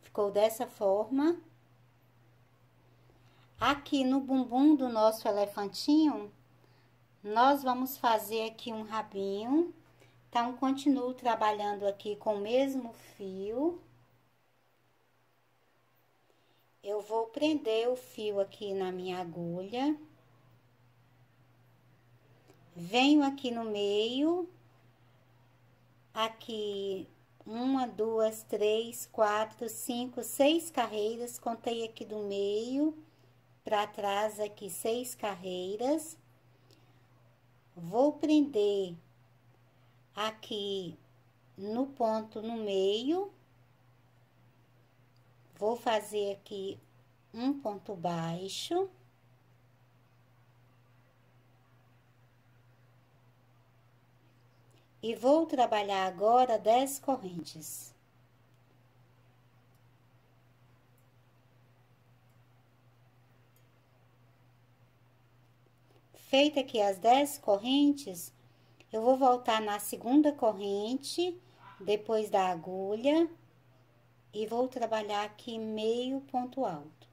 ficou dessa forma. Aqui no bumbum do nosso elefantinho, nós vamos fazer aqui um rabinho. Então, continuo trabalhando aqui com o mesmo fio. Eu vou prender o fio aqui na minha agulha. Venho aqui no meio, aqui 1, 2, 3, 4, 5, 6 carreiras. Contei aqui do meio para trás aqui 6 carreiras. Vou prender aqui no ponto no meio. Vou fazer aqui um ponto baixo. E vou trabalhar agora 10 correntes. Feita aqui as 10 correntes, eu vou voltar na segunda corrente, depois da agulha, e vou trabalhar aqui meio ponto alto.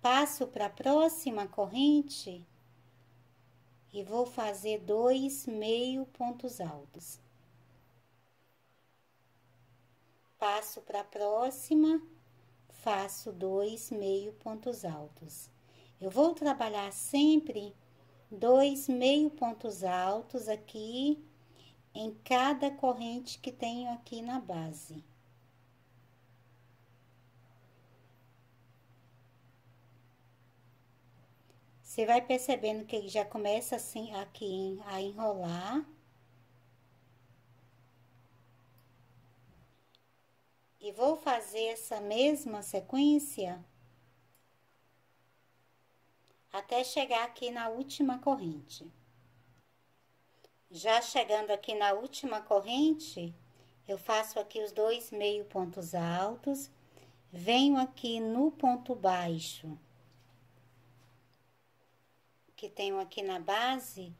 Passo para a próxima corrente e vou fazer 2 meio pontos altos. Passo para a próxima, faço 2 meio pontos altos. Eu vou trabalhar sempre 2 meio pontos altos aqui em cada corrente que tenho aqui na base. Você vai percebendo que ele já começa assim aqui a enrolar. E vou fazer essa mesma sequência até chegar aqui na última corrente. Já chegando aqui na última corrente, eu faço aqui os 2 meio pontos altos, venho aqui no ponto baixo, que tenho aqui na base,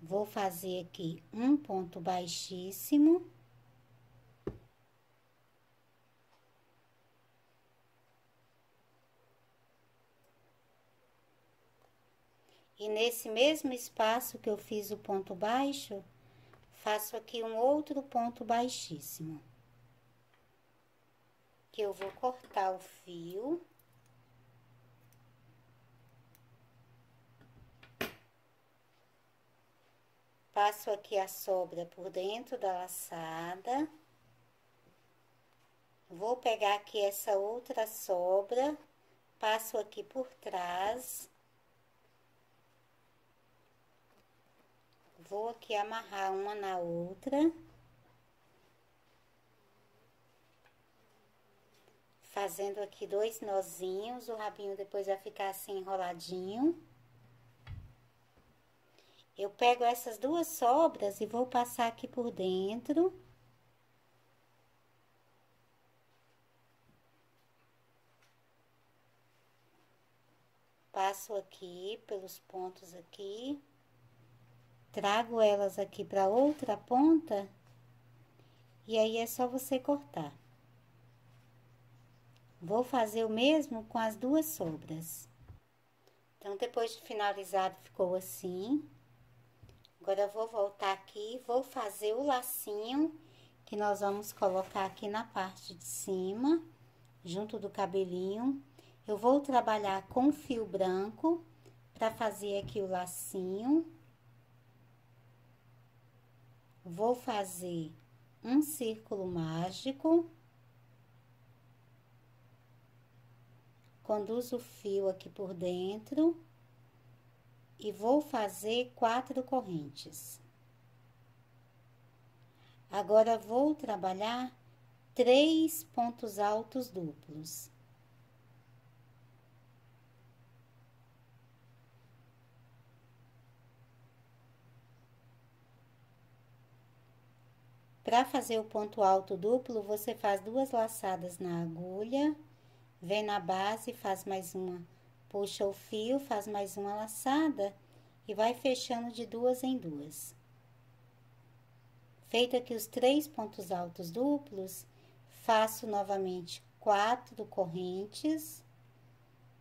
vou fazer aqui um ponto baixíssimo. E nesse mesmo espaço que eu fiz o ponto baixo, faço aqui um outro ponto baixíssimo. Que eu vou cortar o fio. Passo aqui a sobra por dentro da laçada. Vou pegar aqui essa outra sobra, passo aqui por trás. Vou aqui amarrar uma na outra. Fazendo aqui 2 nozinhos, o rabinho depois vai ficar assim enroladinho. Eu pego essas 2 sobras e vou passar aqui por dentro. Passo aqui pelos pontos aqui. Trago elas aqui para outra ponta, e aí é só você cortar. Vou fazer o mesmo com as 2 sobras. Então, depois de finalizado, ficou assim. Agora, eu vou voltar aqui, vou fazer o lacinho, que nós vamos colocar aqui na parte de cima, junto do cabelinho. Eu vou trabalhar com fio branco, para fazer aqui o lacinho. Vou fazer um círculo mágico. Conduzo o fio aqui por dentro. E vou fazer 4 correntes. Agora, vou trabalhar 3 pontos altos duplos. Para fazer o ponto alto duplo, você faz 2 laçadas na agulha, vem na base, faz mais uma, puxa o fio, faz mais uma laçada e vai fechando de 2 em 2. Feito aqui os 3 pontos altos duplos, faço novamente 4 correntes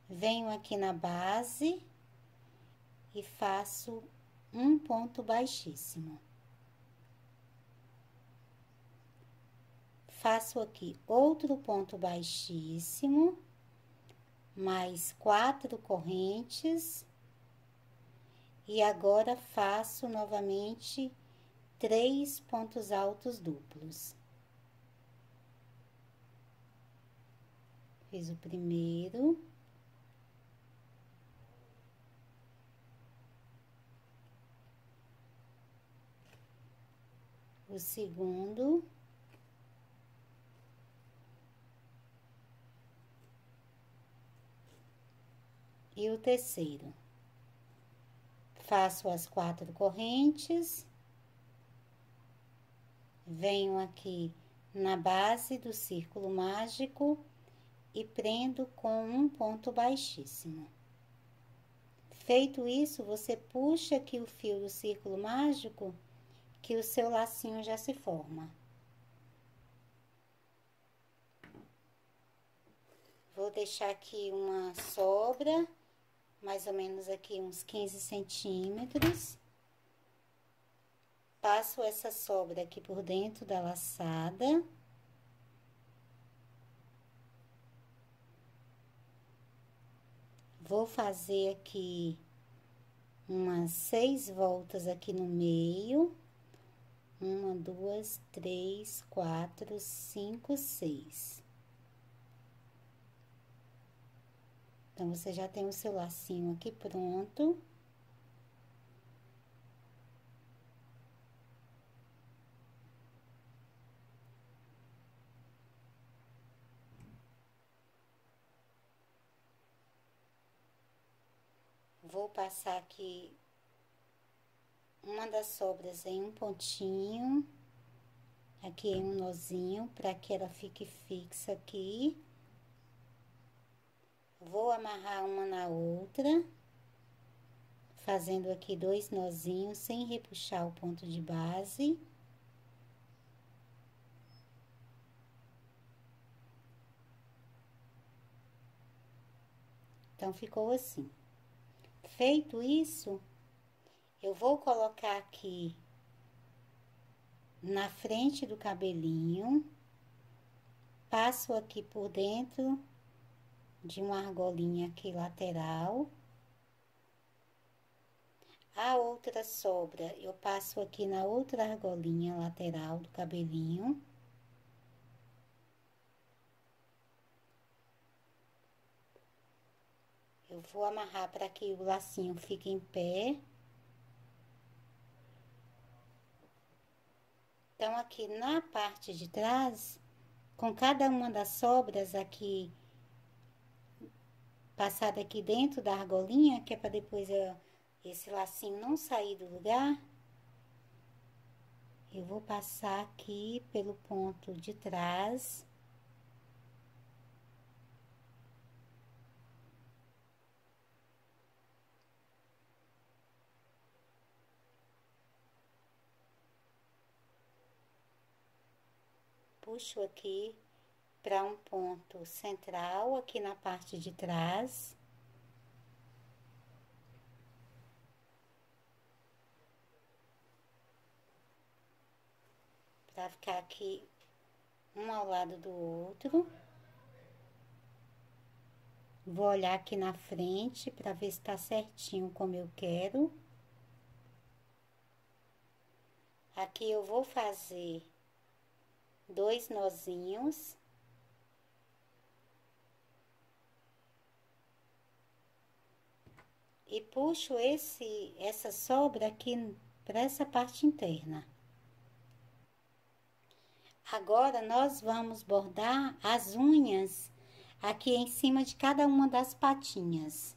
Venho aqui na base e faço um ponto baixíssimo. Faço aqui outro ponto baixíssimo, mais 4 correntes. E agora faço novamente 3 pontos altos duplos. Fiz o primeiro. O segundo. E o terceiro. Faço as 4 correntes. Venho aqui na base do círculo mágico e prendo com um ponto baixíssimo. Feito isso, você puxa aqui o fio do círculo mágico, que o seu lacinho já se forma. Vou deixar aqui uma sobra, mais ou menos aqui uns 15 centímetros. Passo essa sobra aqui por dentro da laçada. Vou fazer aqui umas 6 voltas aqui no meio. 1, 2, 3, 4, 5, 6. Então, você já tem o seu lacinho aqui pronto. Vou passar aqui uma das sobras em um pontinho, aqui em um nozinho, para que ela fique fixa aqui. Vou amarrar uma na outra, fazendo aqui 2 nozinhos sem repuxar o ponto de base. Então, ficou assim. Feito isso, eu vou colocar aqui na frente do cabelinho, passo aqui por dentro de uma argolinha aqui lateral. A outra sobra, eu passo aqui na outra argolinha lateral do cabelinho. Eu vou amarrar para que o lacinho fique em pé. Então, aqui na parte de trás, com cada uma das sobras aqui, passada aqui dentro da argolinha, que é para depois esse lacinho não sair do lugar, eu vou passar aqui pelo ponto de trás. Puxo aqui para um ponto central aqui na parte de trás. Para ficar aqui um ao lado do outro. Vou olhar aqui na frente para ver se tá certinho como eu quero. Aqui eu vou fazer 2 nozinhos. E puxo essa sobra aqui para essa parte interna. Agora, nós vamos bordar as unhas aqui em cima de cada uma das patinhas.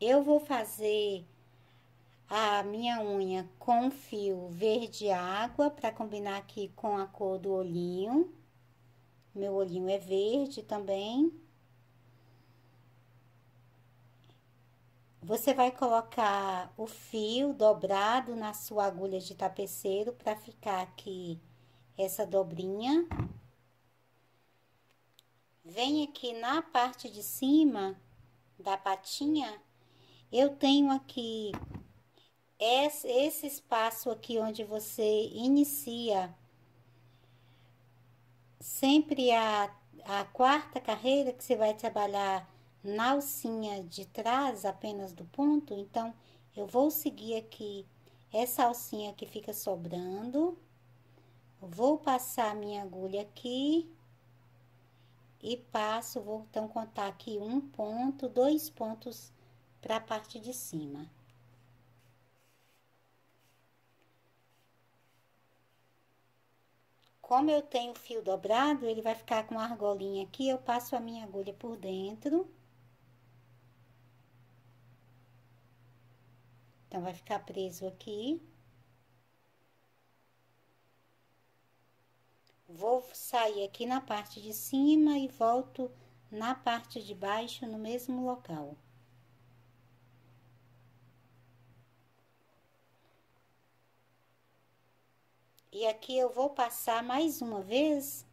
Eu vou fazer a minha unha com fio verde água, para combinar aqui com a cor do olhinho. Meu olhinho é verde também. Você vai colocar o fio dobrado na sua agulha de tapeceiro para ficar aqui essa dobrinha. Vem aqui na parte de cima da patinha, eu tenho aqui esse espaço aqui onde você inicia sempre a quarta carreira, que você vai trabalhar na alcinha de trás, apenas do ponto. Então, eu vou seguir aqui essa alcinha que fica sobrando, vou passar a minha agulha aqui e passo, vou então contar aqui um ponto, 2 pontos para a parte de cima. Como eu tenho fio dobrado, ele vai ficar com a argolinha aqui, eu passo a minha agulha por dentro. Então, vai ficar preso aqui. Vou sair aqui na parte de cima e volto na parte de baixo, no mesmo local. E aqui eu vou passar mais uma vez,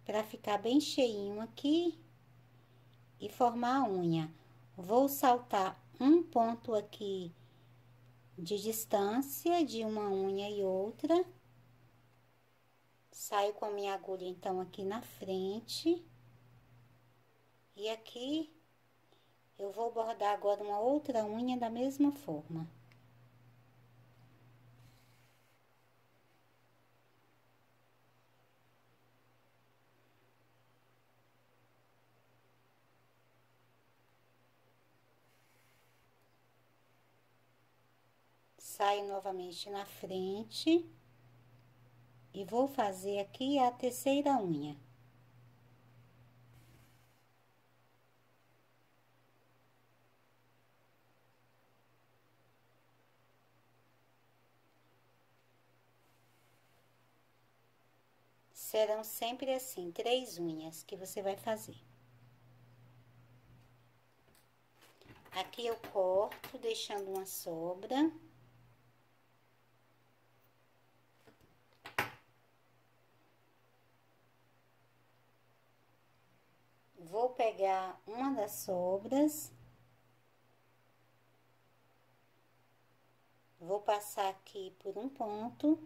para ficar bem cheinho aqui e formar a unha. Vou saltar um ponto aqui de distância de uma unha e outra. Saio com a minha agulha, então, aqui na frente. E aqui, eu vou bordar agora uma outra unha da mesma forma. Saio novamente na frente. E vou fazer aqui a terceira unha. Serão sempre assim, 3 unhas que você vai fazer. Aqui eu corto, deixando uma sobra. Vou pegar uma das sobras. Vou passar aqui por um ponto.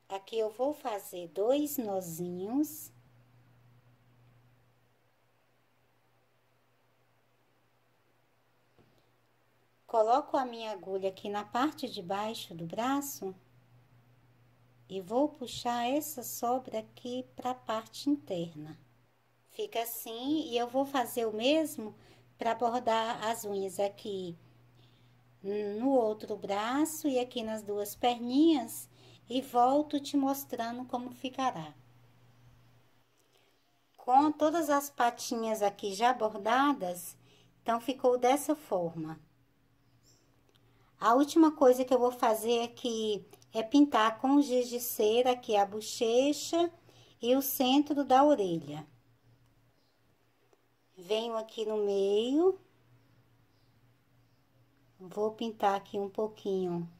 Aqui eu vou fazer 2 nozinhos. Coloco a minha agulha aqui na parte de baixo do braço e vou puxar essa sobra aqui para a parte interna. Fica assim, e eu vou fazer o mesmo para bordar as unhas aqui no outro braço e aqui nas duas perninhas, e volto te mostrando como ficará. Com todas as patinhas aqui já bordadas, então ficou dessa forma. A última coisa que eu vou fazer aqui é pintar com giz de cera aqui a bochecha e o centro da orelha. Venho aqui no meio, vou pintar aqui um pouquinho,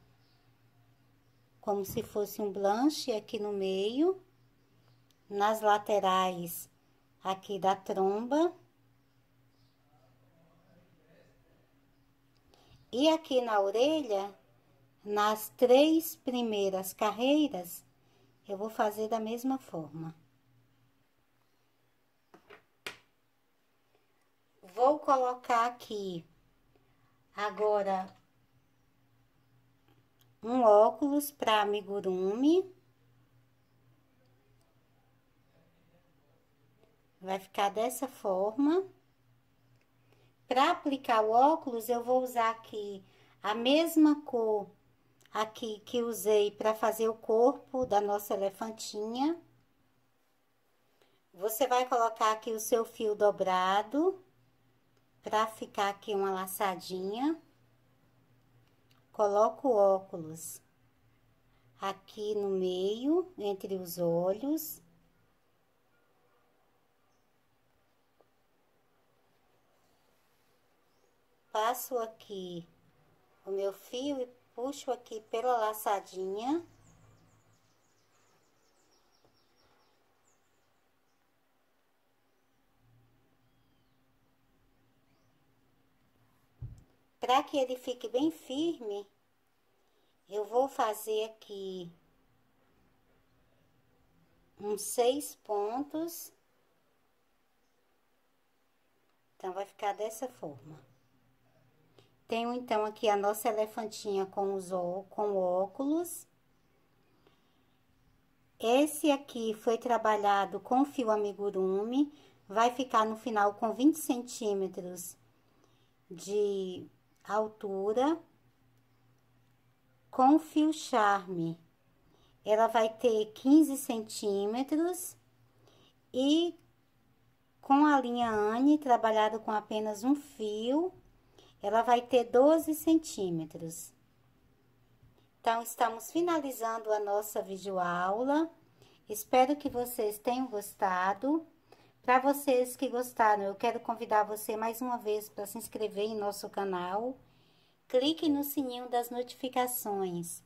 como se fosse um blanche aqui no meio, nas laterais aqui da tromba. E aqui na orelha, nas 3 primeiras carreiras, eu vou fazer da mesma forma. Vou colocar aqui agora um óculos para amigurumi. Vai ficar dessa forma. Para aplicar o óculos, eu vou usar aqui a mesma cor aqui que usei para fazer o corpo da nossa elefantinha. Você vai colocar aqui o seu fio dobrado para ficar aqui uma laçadinha. Coloco o óculos aqui no meio, entre os olhos. Passo aqui o meu fio puxo aqui pela laçadinha. Para que ele fique bem firme, eu vou fazer aqui uns 6 pontos. Então, vai ficar dessa forma. Tenho, então, aqui a nossa elefantinha com óculos. Esse aqui foi trabalhado com fio amigurumi. Vai ficar no final com 20 centímetros de altura. Com fio charme, ela vai ter 15 centímetros. E com a linha Anne, trabalhado com apenas um fio, ela vai ter 12 centímetros. Então, estamos finalizando a nossa videoaula. Espero que vocês tenham gostado. Para vocês que gostaram, eu quero convidar você mais uma vez para se inscrever em nosso canal. Clique no sininho das notificações,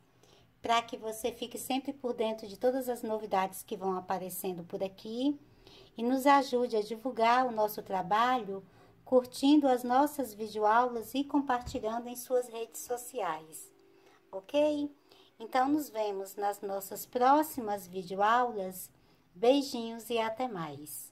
para que você fique sempre por dentro de todas as novidades que vão aparecendo por aqui. E nos ajude a divulgar o nosso trabalho, curtindo as nossas videoaulas e compartilhando em suas redes sociais, ok? Então, nos vemos nas nossas próximas videoaulas. Beijinhos e até mais!